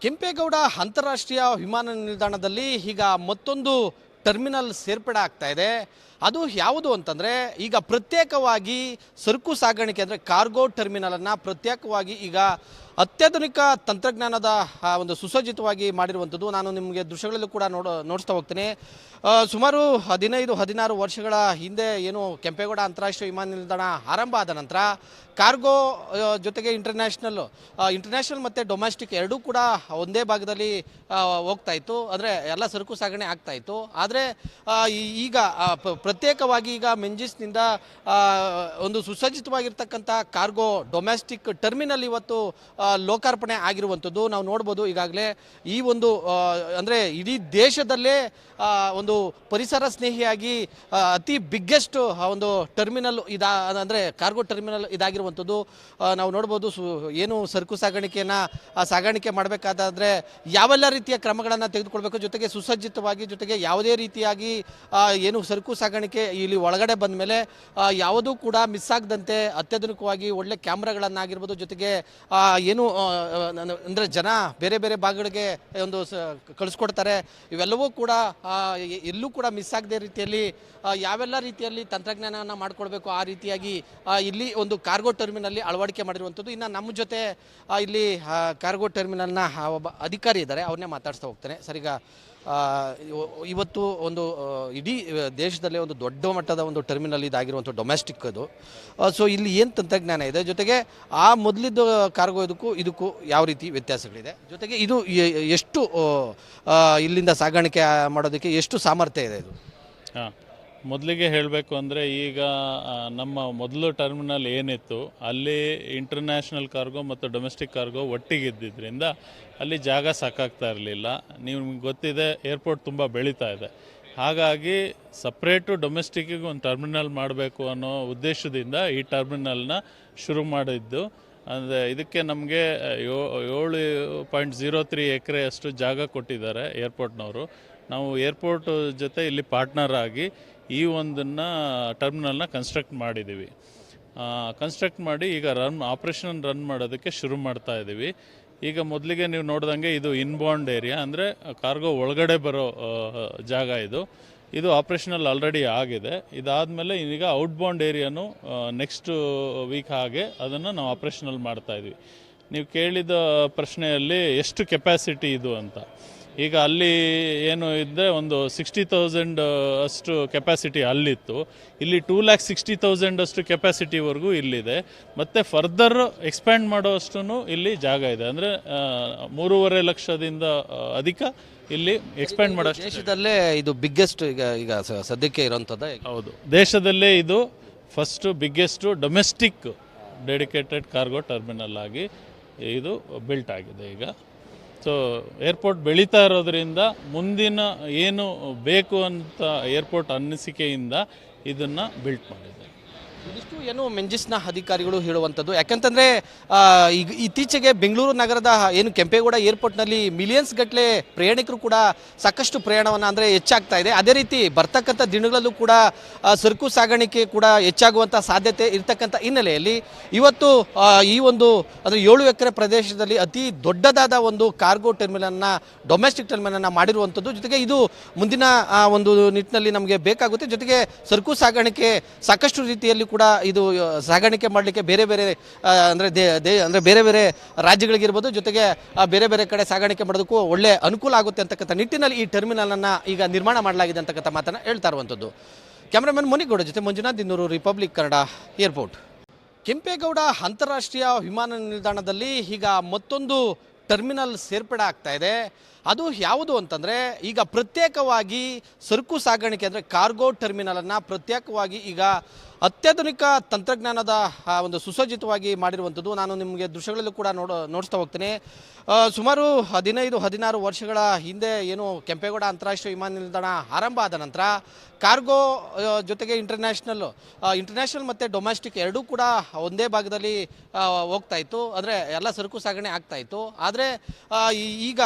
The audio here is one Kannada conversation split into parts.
ಕೆಂಪೇಗೌಡ ಅಂತಾರಾಷ್ಟ್ರೀಯ ವಿಮಾನ ನಿಲ್ದಾಣದಲ್ಲಿ ಈಗ ಮತ್ತೊಂದು ಟರ್ಮಿನಲ್ ಸೇರ್ಪಡೆ ಆಗ್ತಾ ಇದೆ. ಅದು ಯಾವುದು ಅಂತಂದರೆ ಈಗ ಪ್ರತ್ಯೇಕವಾಗಿ ಸರಕು ಸಾಗಾಣಿಕೆ ಅಂದರೆ ಕಾರ್ಗೋ ಟರ್ಮಿನಲನ್ನು ಪ್ರತ್ಯೇಕವಾಗಿ ಈಗ ಅತ್ಯಾಧುನಿಕ ತಂತ್ರಜ್ಞಾನದ ಒಂದು ಸುಸಜ್ಜಿತವಾಗಿ ಮಾಡಿರುವಂಥದ್ದು. ನಾನು ನಿಮಗೆ ದೃಶ್ಯಗಳಲ್ಲೂ ಕೂಡ ನೋಡಿಸ್ತಾ ಹೋಗ್ತೀನಿ. ಸುಮಾರು 15-16 ವರ್ಷಗಳ ಹಿಂದೆ ಏನು ಕೆಂಪೇಗೌಡ ಅಂತಾರಾಷ್ಟ್ರೀಯ ವಿಮಾನ ನಿಲ್ದಾಣ ಆರಂಭ ಆದ ನಂತರ ಕಾರ್ಗೋ ಜೊತೆಗೆ ಇಂಟರ್ನ್ಯಾಷನಲ್ ಮತ್ತು ಡೊಮೆಸ್ಟಿಕ್ ಎರಡೂ ಕೂಡ ಒಂದೇ ಭಾಗದಲ್ಲಿ ಹೋಗ್ತಾ ಇತ್ತು. ಅಂದರೆ ಎಲ್ಲ ಸರಕು ಸಾಗಣೆ ಆಗ್ತಾ ಇತ್ತು. ಆದರೆ ಈಗ ಪ್ರತ್ಯೇಕವಾಗಿ ಈಗ ಮೆಂಜಿಸ್ನಿಂದ ಒಂದು ಸುಸಜ್ಜಿತವಾಗಿರ್ತಕ್ಕಂಥ ಕಾರ್ಗೋ ಡೊಮೆಸ್ಟಿಕ್ ಟರ್ಮಿನಲ್ ಇವತ್ತು ಲೋಕಾರ್ಪಣೆ ಆಗಿರುವಂಥದ್ದು ನಾವು ನೋಡ್ಬೋದು. ಈಗಾಗಲೇ ಈ ಒಂದು ಅಂದರೆ ಇಡೀ ದೇಶದಲ್ಲೇ ಒಂದು ಪರಿಸರ ಸ್ನೇಹಿಯಾಗಿ ಅತಿ ಬಿಗ್ಗೆಸ್ಟ್ ಒಂದು ಟರ್ಮಿನಲ್ ಅಂದರೆ ಕಾರ್ಗೋ ಟರ್ಮಿನಲ್ ಇದಾಗಿರುವಂಥದ್ದು ನಾವು ನೋಡ್ಬೋದು. ಏನು ಸರಕು ಸಾಗಾಣಿಕೆ ಮಾಡಬೇಕಾದ್ರೆ ಯಾವೆಲ್ಲ ರೀತಿಯ ಕ್ರಮಗಳನ್ನು ತೆಗೆದುಕೊಳ್ಬೇಕು, ಜೊತೆಗೆ ಸುಸಜ್ಜಿತವಾಗಿ, ಜೊತೆಗೆ ಯಾವುದೇ ರೀತಿಯಾಗಿ ಏನು ಸರಕು ಸಾಗಾಣಿಕೆ ಇಲ್ಲಿ ಒಳಗಡೆ ಬಂದ ಮೇಲೆ ಯಾವುದೂ ಕೂಡ ಮಿಸ್ ಆಗದಂತೆ ಅತ್ಯಾಧುನಿಕವಾಗಿ ಒಳ್ಳೆ ಕ್ಯಾಮ್ರಾಗಳನ್ನಾಗಿರ್ಬೋದು, ಜೊತೆಗೆ ಏನು ಅಂದರೆ ಜನ ಬೇರೆ ಬೇರೆ ಭಾಗಗಳಿಗೆ ಒಂದು ಕಳಿಸ್ಕೊಡ್ತಾರೆ. ಇವೆಲ್ಲವೂ ಕೂಡ ಎಲ್ಲೂ ಕೂಡ ಮಿಸ್ ಆಗದೆ ರೀತಿಯಲ್ಲಿ ಯಾವೆಲ್ಲ ರೀತಿಯಲ್ಲಿ ತಂತ್ರಜ್ಞಾನವನ್ನು ಮಾಡಿಕೊಳ್ಬೇಕು ಆ ರೀತಿಯಾಗಿ ಇಲ್ಲಿ ಒಂದು ಕಾರ್ಗೋ ಟರ್ಮಿನಲ್ಲಿ ಅಳವಡಿಕೆ ಮಾಡಿರುವಂಥದ್ದು. ಇನ್ನು ನಮ್ಮ ಜೊತೆ ಇಲ್ಲಿ ಕಾರ್ಗೋ ಟರ್ಮಿನಲ್ನ ಒಬ್ಬ ಅಧಿಕಾರಿ ಇದ್ದಾರೆ, ಅವ್ರನ್ನೇ ಮಾತಾಡ್ಸ್ತಾ ಹೋಗ್ತೇನೆ. ಸರ್, ಈಗ ಇವತ್ತು ಒಂದು ಇಡೀ ದೇಶದಲ್ಲೇ ಒಂದು ದೊಡ್ಡ ಮಟ್ಟದ ಒಂದು ಟರ್ಮಿನಲ್ ಇದಾಗಿರುವಂಥ ಡೊಮೆಸ್ಟಿಕ್ ಅದು. ಸೊ ಇಲ್ಲಿ ಏನು ತಂತ್ರಜ್ಞಾನ ಇದೆ, ಜೊತೆಗೆ ಆ ಮೊದಲಿದ್ದು ಕಾರ್ಗೋ ಇದಕ್ಕೂ ಯಾವ ರೀತಿ ವ್ಯತ್ಯಾಸಗಳಿದೆ, ಜೊತೆಗೆ ಇದು ಎಷ್ಟು ಇಲ್ಲಿಂದ ಸಾಗಾಣಿಕೆ ಮಾಡೋದಕ್ಕೆ ಎಷ್ಟು ಸಾಮರ್ಥ್ಯ ಇದೆ ಇದು? ಮೊದಲಿಗೆ ಹೇಳಬೇಕು ಅಂದರೆ ಈಗ ನಮ್ಮ ಮೊದಲು ಟರ್ಮಿನಲ್ ಏನಿತ್ತು ಅಲ್ಲಿ ಇಂಟರ್ನ್ಯಾಷನಲ್ ಕಾರ್ಗೋ ಮತ್ತು ಡೊಮೆಸ್ಟಿಕ್ ಕಾರ್ಗೋ ಒಟ್ಟಿಗಿದ್ದರಿಂದ ಅಲ್ಲಿ ಜಾಗ ಸಾಕಾಗ್ತಾ ಇರಲಿಲ್ಲ. ನಿಮ್ಗೆ ಗೊತ್ತಿದೆ, ಏರ್ಪೋರ್ಟ್ ತುಂಬ ಬೆಳೀತಾ ಇದೆ. ಹಾಗಾಗಿ ಸಪ್ರೇಟು ಡೊಮೆಸ್ಟಿಕ್ಕಿಗೆ ಒಂದು ಟರ್ಮಿನಲ್ ಮಾಡಬೇಕು ಅನ್ನೋ ಉದ್ದೇಶದಿಂದ ಈ ಟರ್ಮಿನಲ್ನ ಶುರು ಮಾಡಿದ್ದು. ಅಂದರೆ ಇದಕ್ಕೆ ನಮಗೆ 7.03 ಎಕರೆಯಷ್ಟು ಜಾಗ ಕೊಟ್ಟಿದ್ದಾರೆ ಏರ್ಪೋರ್ಟ್ನವರು. ನಾವು ಏರ್ಪೋರ್ಟ್ ಜೊತೆ ಇಲ್ಲಿ ಪಾರ್ಟ್ನರ್ ಆಗಿ ಈ ಒಂದನ್ನು ಟರ್ಮಿನಲ್ನ ಕನ್ಸ್ಟ್ರಕ್ಟ್ ಮಾಡಿದ್ದೀವಿ. ಕನ್ಸ್ಟ್ರಕ್ಟ್ ಮಾಡಿ ಈಗ ಆಪ್ರೇಷನ್ ರನ್ ಮಾಡೋದಕ್ಕೆ ಶುರು ಮಾಡ್ತಾ ಇದ್ದೀವಿ. ಈಗ ಮೊದಲಿಗೆ ನೀವು ನೋಡ್ದಂಗೆ ಇದು ಇನ್ಬೌಂಡ್ ಏರಿಯಾ, ಅಂದರೆ ಕಾರ್ಗೋ ಒಳಗಡೆ ಬರೋ ಜಾಗ ಇದು ಆಪ್ರೇಷನಲ್ ಆಲ್ರೆಡಿ ಆಗಿದೆ. ಇದಾದಮೇಲೆ ಈಗ ಔಟ್ಬೌಂಡ್ ಏರಿಯಾನು ನೆಕ್ಸ್ಟ್ ವೀಕ್ ಹಾಗೆ ಅದನ್ನು ನಾವು ಆಪ್ರೇಷನಲ್ ಮಾಡ್ತಾಯಿದ್ವಿ. ನೀವು ಕೇಳಿದ ಪ್ರಶ್ನೆಯಲ್ಲಿ ಎಷ್ಟು ಕೆಪಾಸಿಟಿ ಇದು ಅಂತ, ಈಗ ಅಲ್ಲಿ ಏನು ಇದ್ದರೆ ಒಂದು 60,000 ಅಷ್ಟು ಕೆಪಾಸಿಟಿ ಅಲ್ಲಿತ್ತು. ಇಲ್ಲಿ 2,60,000 ಅಷ್ಟು ಕೆಪಾಸಿಟಿವರೆಗೂ ಇಲ್ಲಿದೆ. ಮತ್ತು ಫರ್ದರ್ ಎಕ್ಸ್ಪ್ಯಾಂಡ್ ಮಾಡೋಷ್ಟು ಇಲ್ಲಿ ಜಾಗ ಇದೆ. ಅಂದರೆ 3.5 ಲಕ್ಷದಿಂದ ಅಧಿಕ ಇಲ್ಲಿ ಎಕ್ಸ್ಪ್ಯಾಂಡ್ ಮಾಡೋ ದೇಶದಲ್ಲೇ ಇದು ಬಿಗ್ಗೆಸ್ಟ್ ಈಗ ಸದ್ಯಕ್ಕೆ ಇರೋಂಥದ್ದು. ಹೌದು, ದೇಶದಲ್ಲೇ ಇದು first biggest domestic dedicated cargo terminal ಆಗಿ ಇದು ಬಿಲ್ಟ್ ಆಗಿದೆ ಈಗ. ಸೊ ಏರ್ಪೋರ್ಟ್ ಬೆಳೀತಾ ಇರೋದ್ರಿಂದ ಮುಂದಿನ ಏನು ಬೇಕು ಅಂತ ಏರ್ಪೋರ್ಟ್ ಅನ್ನಿಸಿಕೆಯಿಂದ ಇದನ್ನು ಬಿಲ್ಟ್ ಮಾಡಿದೆ. ಇದಿಷ್ಟು ಏನು ಮೆಂಜಿಸ್ನ ಅಧಿಕಾರಿಗಳು ಹೇಳುವಂಥದ್ದು. ಯಾಕಂತಂದರೆ ಈಗ ಇತ್ತೀಚೆಗೆ ಬೆಂಗಳೂರು ನಗರದ ಏನು ಕೆಂಪೇಗೌಡ ಏರ್ಪೋರ್ಟ್ನಲ್ಲಿ ಮಿಲಿಯನ್ಸ್ ಗಟ್ಟಲೆ ಪ್ರಯಾಣಿಕರು ಕೂಡ ಸಾಕಷ್ಟು ಪ್ರಯಾಣವನ್ನು ಅಂದರೆ ಹೆಚ್ಚಾಗ್ತಾ ಇದೆ. ಅದೇ ರೀತಿ ಬರ್ತಕ್ಕಂಥ ದಿನಗಳಲ್ಲೂ ಕೂಡ ಸರಕು ಸಾಗಾಣಿಕೆ ಕೂಡ ಹೆಚ್ಚಾಗುವಂಥ ಸಾಧ್ಯತೆ ಇರತಕ್ಕಂಥ ಹಿನ್ನೆಲೆಯಲ್ಲಿ ಇವತ್ತು ಈ ಒಂದು ಅಂದರೆ 7 ಎಕರೆ ಪ್ರದೇಶದಲ್ಲಿ ಅತಿ ದೊಡ್ಡದಾದ ಒಂದು ಕಾರ್ಗೋ ಟರ್ಮಿನಲ್ನ ಡೊಮೆಸ್ಟಿಕ್ ಟರ್ಮಿನಲ್ನ ಮಾಡಿರುವಂಥದ್ದು. ಜೊತೆಗೆ ಇದು ಮುಂದಿನ ಒಂದು ನಿಟ್ಟಿನಲ್ಲಿ ನಮಗೆ ಬೇಕಾಗುತ್ತೆ. ಜೊತೆಗೆ ಸರಕು ಸಾಗಾಣಿಕೆ ಸಾಕಷ್ಟು ರೀತಿಯಲ್ಲಿ ಕೂಡ ಇದು ಸಾಗಾಣಿಕೆ ಮಾಡಲಿಕ್ಕೆ ಬೇರೆ ಬೇರೆ ಅಂದರೆ ಬೇರೆ ಬೇರೆ ರಾಜ್ಯಗಳಿಗಿರ್ಬೋದು, ಜೊತೆಗೆ ಬೇರೆ ಬೇರೆ ಕಡೆ ಸಾಗಾಣಿಕೆ ಮಾಡೋದಕ್ಕೂ ಒಳ್ಳೆ ಅನುಕೂಲ ಆಗುತ್ತೆ ಅಂತಕ್ಕಂಥ ನಿಟ್ಟಿನಲ್ಲಿ ಈ ಟರ್ಮಿನಲನ್ನು ಈಗ ನಿರ್ಮಾಣ ಮಾಡಲಾಗಿದೆ ಅಂತಕ್ಕಂಥ ಮಾತನ್ನು ಹೇಳ್ತಾ ಇರುವಂಥದ್ದು. ಕ್ಯಾಮ್ರಾಮನ್ ಮುನಿಗೌಡ ಜೊತೆ ಮಂಜುನಾಥ್ ದಿನ್ನೂರು, ರಿಪಬ್ಲಿಕ್ ಕನ್ನಡ, ಏರ್ಪೋರ್ಟ್. ಕೆಂಪೇಗೌಡ ಅಂತಾರಾಷ್ಟ್ರೀಯ ವಿಮಾನ ನಿಲ್ದಾಣದಲ್ಲಿ ಈಗ ಮತ್ತೊಂದು ಟರ್ಮಿನಲ್ ಸೇರ್ಪಡೆ ಆಗ್ತಾ ಇದೆ. ಅದು ಯಾವುದು ಅಂತಂದರೆ ಈಗ ಪ್ರತ್ಯೇಕವಾಗಿ ಸರಕು ಸಾಗಾಣಿಕೆ ಅಂದರೆ ಕಾರ್ಗೋ ಟರ್ಮಿನಲನ್ನು ಪ್ರತ್ಯೇಕವಾಗಿ ಈಗ ಅತ್ಯಾಧುನಿಕ ತಂತ್ರಜ್ಞಾನದ ಒಂದು ಸುಸಜ್ಜಿತವಾಗಿ ಮಾಡಿರುವಂಥದ್ದು. ನಾನು ನಿಮಗೆ ದೃಶ್ಯಗಳಲ್ಲೂ ಕೂಡ ನೋಡಿಸ್ತಾ ಹೋಗ್ತೀನಿ. ಸುಮಾರು 15-16 ವರ್ಷಗಳ ಹಿಂದೆ ಏನು ಕೆಂಪೇಗೌಡ ಅಂತಾರಾಷ್ಟ್ರೀಯ ವಿಮಾನ ನಿಲ್ದಾಣ ಆರಂಭ ಆದ ನಂತರ ಕಾರ್ಗೋ ಜೊತೆಗೆ ಇಂಟರ್ನ್ಯಾಷನಲ್ ಮತ್ತು ಡೊಮೆಸ್ಟಿಕ್ ಎರಡೂ ಕೂಡ ಒಂದೇ ಭಾಗದಲ್ಲಿ ಹೋಗ್ತಾ ಇತ್ತು. ಅಂದರೆ ಎಲ್ಲ ಸರಕು ಸಾಗಣೆ ಆಗ್ತಾ ಇತ್ತು. ಆದರೆ ಈಗ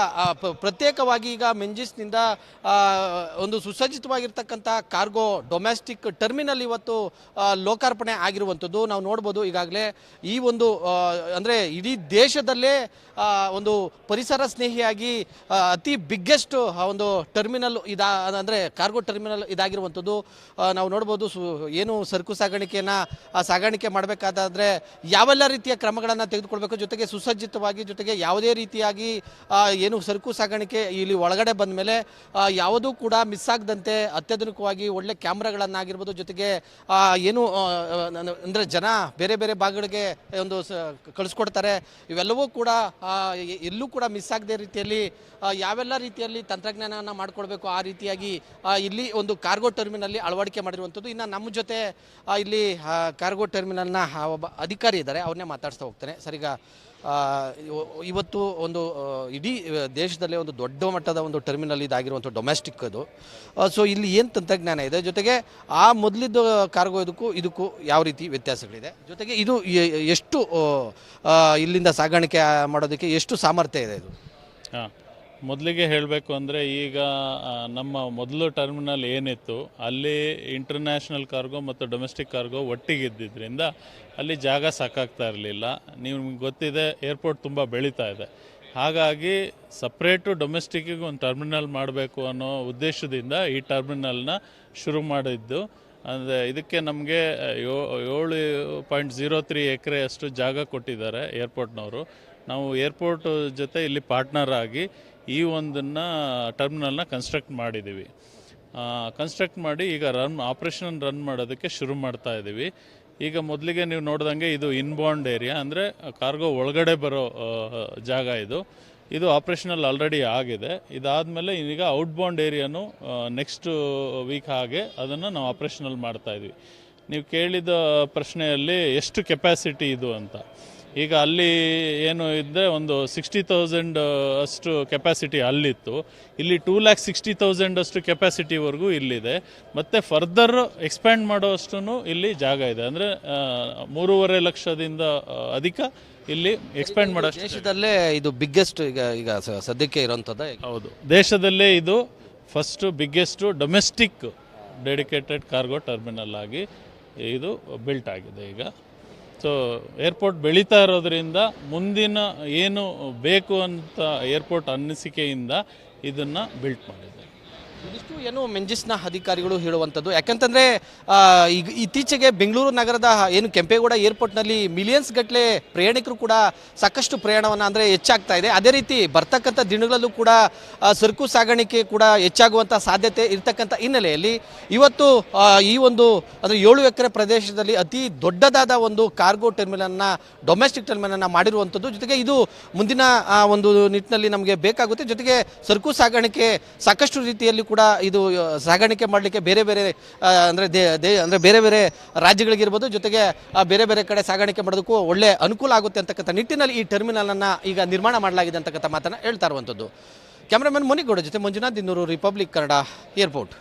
ಪ್ರತ್ಯೇಕವಾಗಿ ಈಗ ಮೆಂಜಿಸ್ನಿಂದ ಒಂದು ಸುಸಜ್ಜಿತವಾಗಿರ್ತಕ್ಕಂಥ ಕಾರ್ಗೋ ಡೊಮೆಸ್ಟಿಕ್ ಟರ್ಮಿನಲ್ ಇವತ್ತು ಲೋಕಾರ್ಪಣೆ ಆಗಿರುವಂಥದ್ದು ನಾವು ನೋಡ್ಬೋದು. ಈಗಾಗಲೇ ಈ ಒಂದು ಅಂದರೆ ಇಡೀ ದೇಶದಲ್ಲೇ ಒಂದು ಪರಿಸರ ಸ್ನೇಹಿಯಾಗಿ ಅತಿ ಬಿಗ್ಗೆಸ್ಟ್ ಒಂದು ಟರ್ಮಿನಲ್ ಅಂದರೆ ಕಾರ್ಗೋ ಟರ್ಮಿನಲ್ ಇದಾಗಿರುವಂಥದ್ದು ನಾವು ನೋಡ್ಬೋದು. ಏನು ಸರಕು ಸಾಗಾಣಿಕೆ ಮಾಡಬೇಕಾದ್ರೆ ಯಾವೆಲ್ಲ ರೀತಿಯ ಕ್ರಮಗಳನ್ನು ತೆಗೆದುಕೊಳ್ಬೇಕು, ಜೊತೆಗೆ ಸುಸಜ್ಜಿತವಾಗಿ, ಜೊತೆಗೆ ಯಾವುದೇ ರೀತಿಯಾಗಿ ಏನು ಸರಕು ಸಾಗಾಣಿಕೆ ಇಲ್ಲಿ ಒಳಗಡೆ ಬಂದ ಮೇಲೆ ಯಾವುದೂ ಕೂಡ ಮಿಸ್ ಆಗದಂತೆ ಅತ್ಯಾಧುನಿಕವಾಗಿ ಒಳ್ಳೆ ಕ್ಯಾಮ್ರಾಗಳನ್ನಾಗಿರ್ಬೋದು, ಜೊತೆಗೆ ಏನು ಅಂದರೆ ಜನ ಬೇರೆ ಬೇರೆ ಭಾಗಗಳಿಗೆ ಒಂದು ಕಳಿಸ್ಕೊಡ್ತಾರೆ. ಇವೆಲ್ಲವೂ ಕೂಡ ಎಲ್ಲೂ ಕೂಡ ಮಿಸ್ ಆಗದೆ ರೀತಿಯಲ್ಲಿ ಯಾವೆಲ್ಲ ರೀತಿಯಲ್ಲಿ ತಂತ್ರಜ್ಞಾನವನ್ನು ಮಾಡ್ಕೊಳ್ಬೇಕು ಆ ರೀತಿಯಾಗಿ ಇಲ್ಲಿ ಒಂದು ಕಾರ್ಗೋ ಟರ್ಮಿನಲ್ಲಿ ಅಳವಡಿಕೆ ಮಾಡಿರುವಂಥದ್ದು. ಇನ್ನು ನಮ್ಮ ಜೊತೆ ಇಲ್ಲಿ ಕಾರ್ಗೋ ಟರ್ಮಿನಲ್ನ ಒಬ್ಬ ಅಧಿಕಾರಿ ಇದ್ದಾರೆ, ಅವ್ರನ್ನೇ ಮಾತಾಡ್ಸ್ತಾ ಹೋಗ್ತಾನೆ. ಸರ್, ಈಗ ಇವತ್ತು ಒಂದು ಇಡೀ ದೇಶದಲ್ಲೇ ಒಂದು ದೊಡ್ಡ ಮಟ್ಟದ ಒಂದು ಟರ್ಮಿನಲ್ ಇದಾಗಿರುವಂಥ ಡೊಮೆಸ್ಟಿಕ್ ಅದು. ಸೊ ಇಲ್ಲಿ ಏನು ತಂತ್ರಜ್ಞಾನ ಇದೆ, ಜೊತೆಗೆ ಆ ಮೊದಲಿದ್ದ ಕಾರ್ಗೋ ಇದಕ್ಕೂ ಯಾವ ರೀತಿ ವ್ಯತ್ಯಾಸಗಳಿದೆ, ಜೊತೆಗೆ ಇದು ಎಷ್ಟು ಇಲ್ಲಿಂದ ಸಾಗಾಣಿಕೆ ಮಾಡೋದಕ್ಕೆ ಎಷ್ಟು ಸಾಮರ್ಥ್ಯ ಇದೆ ಇದು? ಹಾಂ, ಮೊದಲಿಗೆ ಹೇಳಬೇಕು ಅಂದರೆ ಈಗ ನಮ್ಮ ಮೊದಲು ಟರ್ಮಿನಲ್ ಏನಿತ್ತು ಅಲ್ಲಿ ಇಂಟರ್ನ್ಯಾಷನಲ್ ಕಾರ್ಗೋ ಮತ್ತು ಡೊಮೆಸ್ಟಿಕ್ ಕಾರ್ಗೋ ಒಟ್ಟಿಗಿದ್ದರಿಂದ ಅಲ್ಲಿ ಜಾಗ ಸಾಕಾಗ್ತಾ ಇರಲಿಲ್ಲ. ನಿಮ್ಗೆ ಗೊತ್ತಿದೆ, ಏರ್ಪೋರ್ಟ್ ತುಂಬ ಬೆಳೀತಾ ಇದೆ. ಹಾಗಾಗಿ ಸಪ್ರೇಟು ಡೊಮೆಸ್ಟಿಕ್ಕಿಗೆ ಒಂದು ಟರ್ಮಿನಲ್ ಮಾಡಬೇಕು ಅನ್ನೋ ಉದ್ದೇಶದಿಂದ ಈ ಟರ್ಮಿನಲ್ನ ಶುರು ಮಾಡಿದ್ದು. ಅಂದರೆ ಇದಕ್ಕೆ ನಮಗೆ 7.03 ಎಕರೆಯಷ್ಟು ಜಾಗ ಕೊಟ್ಟಿದ್ದಾರೆ ಏರ್ಪೋರ್ಟ್ನವರು. ನಾವು ಏರ್ಪೋರ್ಟ್ ಜೊತೆ ಇಲ್ಲಿ ಪಾರ್ಟ್ನರ್ ಆಗಿ ಈ ಒಂದನ್ನು ಟರ್ಮಿನಲ್ನ ಕನ್ಸ್ಟ್ರಕ್ಟ್ ಮಾಡಿದ್ದೀವಿ. ಕನ್ಸ್ಟ್ರಕ್ಟ್ ಮಾಡಿ ಈಗ ಆಪ್ರೇಷನ್ ರನ್ ಮಾಡೋದಕ್ಕೆ ಶುರು ಮಾಡ್ತಾ ಇದ್ದೀವಿ. ಈಗ ಮೊದಲಿಗೆ ನೀವು ನೋಡ್ದಂಗೆ ಇದು ಇನ್ಬೌಂಡ್ ಏರಿಯಾ, ಅಂದರೆ ಕಾರ್ಗೋ ಒಳಗಡೆ ಬರೋ ಜಾಗ ಇದು ಆಪ್ರೇಷನಲ್ ಆಲ್ರೆಡಿ ಆಗಿದೆ. ಇದಾದಮೇಲೆ ಈಗ ಔಟ್ಬೌಂಡ್ ಏರಿಯಾನು ನೆಕ್ಸ್ಟ್ ವೀಕ್ ಹಾಗೆ ಅದನ್ನು ನಾವು ಆಪ್ರೇಷನಲ್ ಮಾಡ್ತಾಯಿದ್ವಿ. ನೀವು ಕೇಳಿದ ಪ್ರಶ್ನೆಯಲ್ಲಿ ಎಷ್ಟು ಕೆಪಾಸಿಟಿ ಇದು ಅಂತ, ಈಗ ಅಲ್ಲಿ ಏನು ಇದ್ದರೆ ಒಂದು 60,000 ಅಷ್ಟು ಕೆಪಾಸಿಟಿ ಅಲ್ಲಿತ್ತು. ಇಲ್ಲಿ 2,60,000 ಅಷ್ಟು ಕೆಪಾಸಿಟಿವರೆಗೂ ಇಲ್ಲಿದೆ. ಮತ್ತು ಫರ್ದರ್ ಎಕ್ಸ್ಪ್ಯಾಂಡ್ ಮಾಡೋಷ್ಟು ಇಲ್ಲಿ ಜಾಗ ಇದೆ. ಅಂದರೆ 3.5 ಲಕ್ಷದಿಂದ ಅಧಿಕ ಇಲ್ಲಿ ಎಕ್ಸ್ಪ್ಯಾಂಡ್ ಮಾಡೋ ದೇಶದಲ್ಲೇ ಇದು ಬಿಗ್ಗೆಸ್ಟ್ ಈಗ ಸದ್ಯಕ್ಕೆ ಇರೋಂಥದ್ದು. ಹೌದು, ದೇಶದಲ್ಲೇ ಇದು first biggest domestic dedicated cargo terminal ಆಗಿ ಇದು ಬಿಲ್ಟ್ ಆಗಿದೆ ಈಗ. ಸೊ ಏರ್ಪೋರ್ಟ್ ಬೆಳೀತಾ ಇರೋದ್ರಿಂದ ಮುಂದಿನ ಏನು ಬೇಕು ಅಂತ ಏರ್ಪೋರ್ಟ್ ಅನ್ನಿಸಿಕೆಯಿಂದ ಇದನ್ನು ಬಿಲ್ಟ್ ಮಾಡಿದೆ. ಇದಿಷ್ಟು ಏನು ಮೆಂಜಿಸ್ನ ಅಧಿಕಾರಿಗಳು ಹೇಳುವಂಥದ್ದು. ಯಾಕಂತಂದರೆ ಈಗ ಇತ್ತೀಚೆಗೆ ಬೆಂಗಳೂರು ನಗರದ ಏನು ಕೆಂಪೇಗೌಡ ಏರ್ಪೋರ್ಟ್ನಲ್ಲಿ ಮಿಲಿಯನ್ಸ್ ಗಟ್ಟಲೆ ಪ್ರಯಾಣಿಕರು ಕೂಡ ಸಾಕಷ್ಟು ಪ್ರಯಾಣವನ್ನು ಅಂದರೆ ಹೆಚ್ಚಾಗ್ತಾ ಇದೆ. ಅದೇ ರೀತಿ ಬರ್ತಕ್ಕಂಥ ದಿನಗಳಲ್ಲೂ ಕೂಡ ಸರಕು ಸಾಗಾಣಿಕೆ ಕೂಡ ಹೆಚ್ಚಾಗುವಂಥ ಸಾಧ್ಯತೆ ಇರ್ತಕ್ಕಂಥ ಹಿನ್ನೆಲೆಯಲ್ಲಿ ಇವತ್ತು ಈ ಒಂದು ಅಂದರೆ 7 ಎಕರೆ ಪ್ರದೇಶದಲ್ಲಿ ಅತಿ ದೊಡ್ಡದಾದ ಒಂದು ಕಾರ್ಗೋ ಟರ್ಮಿನಲ್ನ ಡೊಮೆಸ್ಟಿಕ್ ಟರ್ಮಿನಲ್ನ ಮಾಡಿರುವಂಥದ್ದು. ಜೊತೆಗೆ ಇದು ಮುಂದಿನ ಒಂದು ನಿಟ್ಟಿನಲ್ಲಿ ನಮಗೆ ಬೇಕಾಗುತ್ತೆ. ಜೊತೆಗೆ ಸರಕು ಸಾಗಾಣಿಕೆ ಸಾಕಷ್ಟು ರೀತಿಯಲ್ಲಿ ಕೂಡ ಇದು ಸಾಗಾಣಿಕೆ ಮಾಡಲಿಕ್ಕೆ ಬೇರೆ ಬೇರೆ ಅಂದರೆ ಬೇರೆ ಬೇರೆ ರಾಜ್ಯಗಳಿಗಿರ್ಬೋದು, ಜೊತೆಗೆ ಬೇರೆ ಬೇರೆ ಕಡೆ ಸಾಗಾಣಿಕೆ ಮಾಡೋದಕ್ಕೂ ಒಳ್ಳೆ ಅನುಕೂಲ ಆಗುತ್ತೆ ಅಂತಕ್ಕಂಥ ನಿಟ್ಟಿನಲ್ಲಿ ಈ ಟರ್ಮಿನಲನ್ನು ಈಗ ನಿರ್ಮಾಣ ಮಾಡಲಾಗಿದೆ ಅಂತಕ್ಕಂಥ ಮಾತನ್ನು ಹೇಳ್ತಾ ಇರುವಂಥದ್ದು. ಕ್ಯಾಮ್ರಾಮನ್ ಮುನಿಗೌಡ ಜೊತೆ ಮಂಜುನಾಥ್ ದಿನ್ನೂರು, ರಿಪಬ್ಲಿಕ್ ಕನ್ನಡ, ಏರ್ಪೋರ್ಟ್.